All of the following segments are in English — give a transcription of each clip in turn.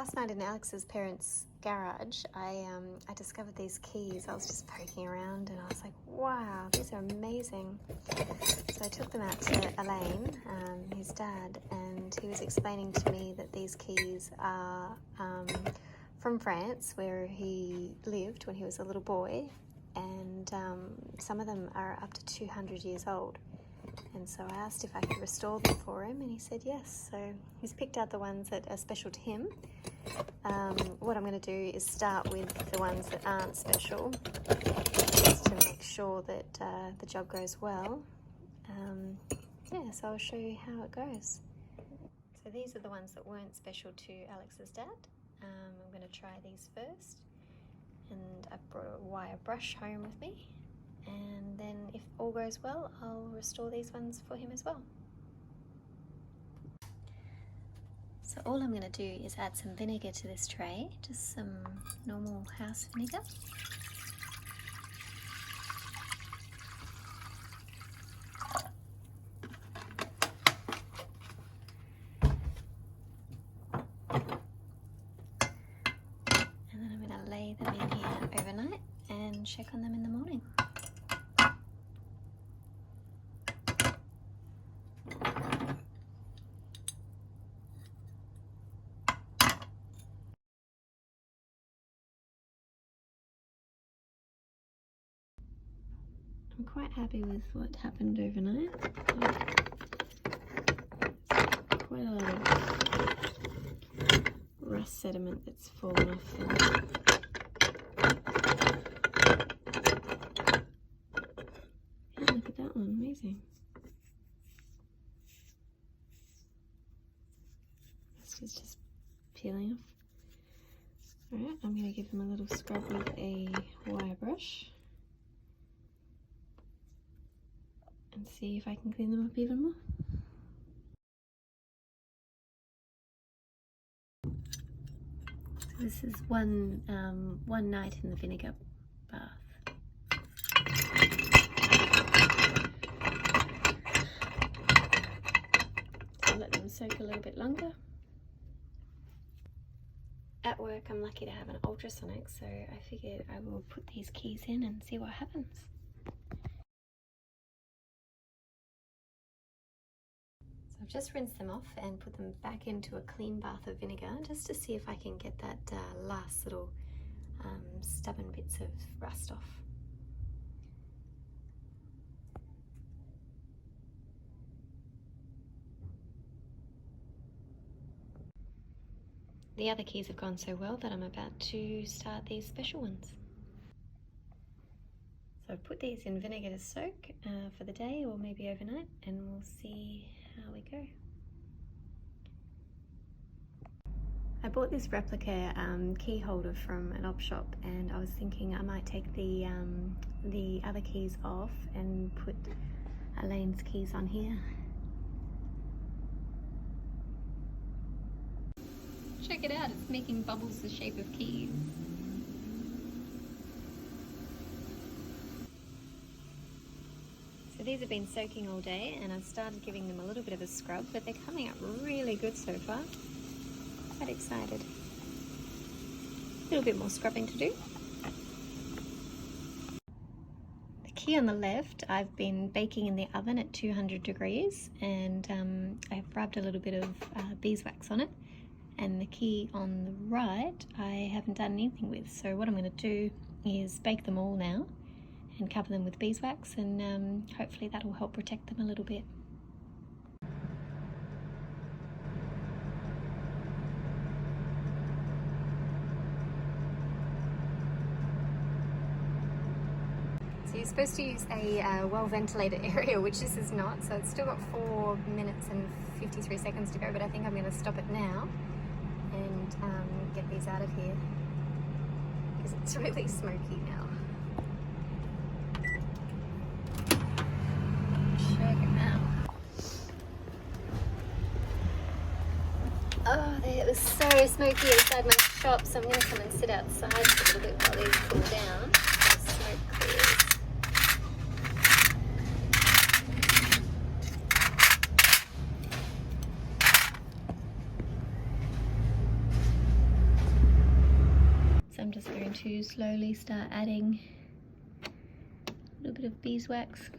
last night in Alex's parents' garage, I discovered these keys. I was just poking around and I was like, wow, these are amazing. So I took them out to Alain, his dad, and he was explaining to me that these keys are from France, where he lived when he was a little boy, and some of them are up to 200 years old. And so I asked if I could restore them for him, and he said yes. So he's picked out the ones that are special to him. What I'm going to do is start with the ones that aren't special, just to make sure that the job goes well. Yeah, so I'll show you how it goes. So these are the ones that weren't special to Alex's dad. I'm going to try these first, and I've brought a wire brush home with me. And then if all goes well, I'll restore these ones for him as well. So all I'm going to do is add some vinegar to this tray, just some normal house vinegar. And then I'm going to lay them in here overnight and check on them in the morning. I'm quite happy with what happened overnight. Quite a lot of rust sediment that's fallen off them. Yeah, look at that one, amazing. This is just peeling off. Alright, I'm going to give them a little scrub with a wire brush and see if I can clean them up even more. So this is one night in the vinegar bath. So let them soak a little bit longer. At work I'm lucky to have an ultrasonic, so I figured I will put these keys in and see what happens. I've just rinsed them off and put them back into a clean bath of vinegar, just to see if I can get that last little stubborn bits of rust off. The other keys have gone so well that I'm about to start these special ones. So I've put these in vinegar to soak for the day or maybe overnight, and we'll see how we go. I bought this replica key holder from an op shop, and I was thinking I might take the other keys off and put Alain's keys on here. Check it out, it's making bubbles the shape of keys. So these have been soaking all day, and I've started giving them a little bit of a scrub, but they're coming up really good so far. Quite excited. A little bit more scrubbing to do. The key on the left I've been baking in the oven at 200 degrees, and I've rubbed a little bit of beeswax on it. And the key on the right I haven't done anything with, so what I'm going to do is bake them all now and cover them with beeswax, and hopefully that will help protect them a little bit. So you're supposed to use a well-ventilated area, which this is not, so it's still got 4 minutes and 53 seconds to go, but I think I'm going to stop it now and get these out of here because it's really smoky now. Check them out. Oh, it was so smoky inside my shop, so I'm going to come and sit outside for a little bit while these cool down. The smoke clears. to slowly start adding a little bit of beeswax.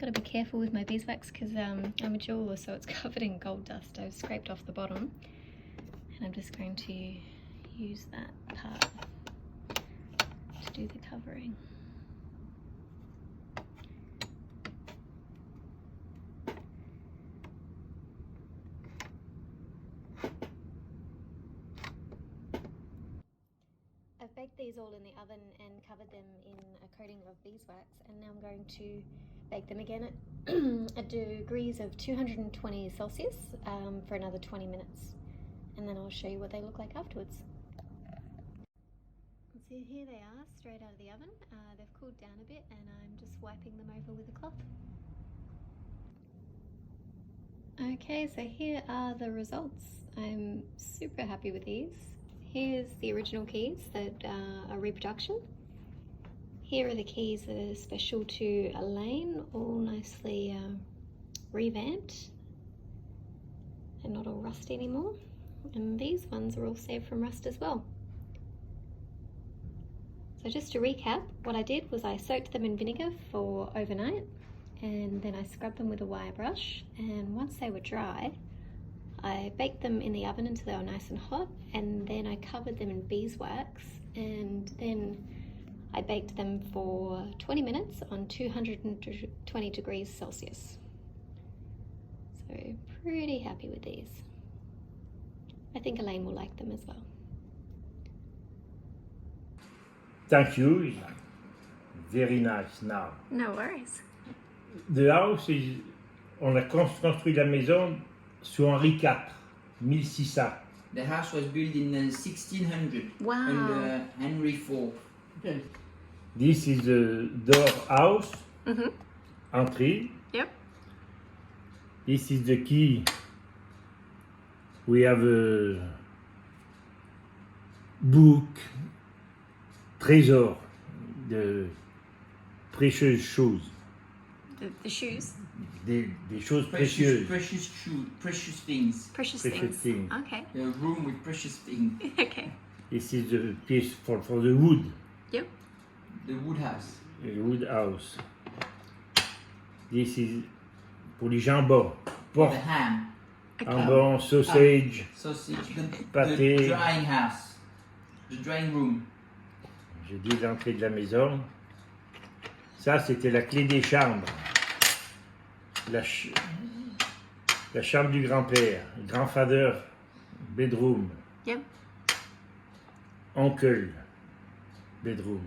Gotta be careful with my beeswax because I'm a jeweler, so it's covered in gold dust. I've scraped off the bottom, and I'm just going to use that part to do the covering. I've baked these all in the oven and covered them in a coating of beeswax, and now I'm going to bake them again at degrees of 220 Celsius for another 20 minutes, and then I'll show you what they look like afterwards. So here they are, straight out of the oven. They've cooled down a bit, and I'm just wiping them over with a cloth. Okay, so here are the results. I'm super happy with these. Here's the original keys that are reproduction. Here are the keys that are special to Alain, all nicely revamped and not all rusty anymore. And these ones are all saved from rust as well. So just to recap, what I did was I soaked them in vinegar for overnight, and then I scrubbed them with a wire brush, and once they were dry, I baked them in the oven until they were nice and hot, and then I covered them in beeswax, and then I baked them for 20 minutes on 220 degrees Celsius. So pretty happy with these. I think Alain will like them as well. Thank you. Very nice now. No worries. The house is, on a construit la maison sous Henri IV, 1600. The house was built in 1600 Wow. under Henry IV. This is the door house, entry. Yep. This is the key. We have a book, trésor, de précieuses choses. The shoes. Des choses précieuses. Precious things. Precious Precious things. things. Okay. A room with precious things. Okay. This is the piece for the wood. Yep. The wood house. The wood house. This is pour les jambons. Pork, The ham. jambon, sausage, Sausage. Pâté. The drying house. The drying room. J'ai dit l'entrée de la maison. Ça, c'était la clé des chambres. La chambre du grand-père, grandfather bedroom, Yep. uncle bedroom.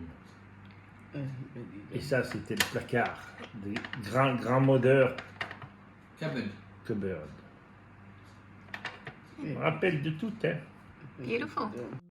Et ça, c'était le placard, des grands modeurs Cupboard. cupboard. On rappelle de tout, hein. Beautiful.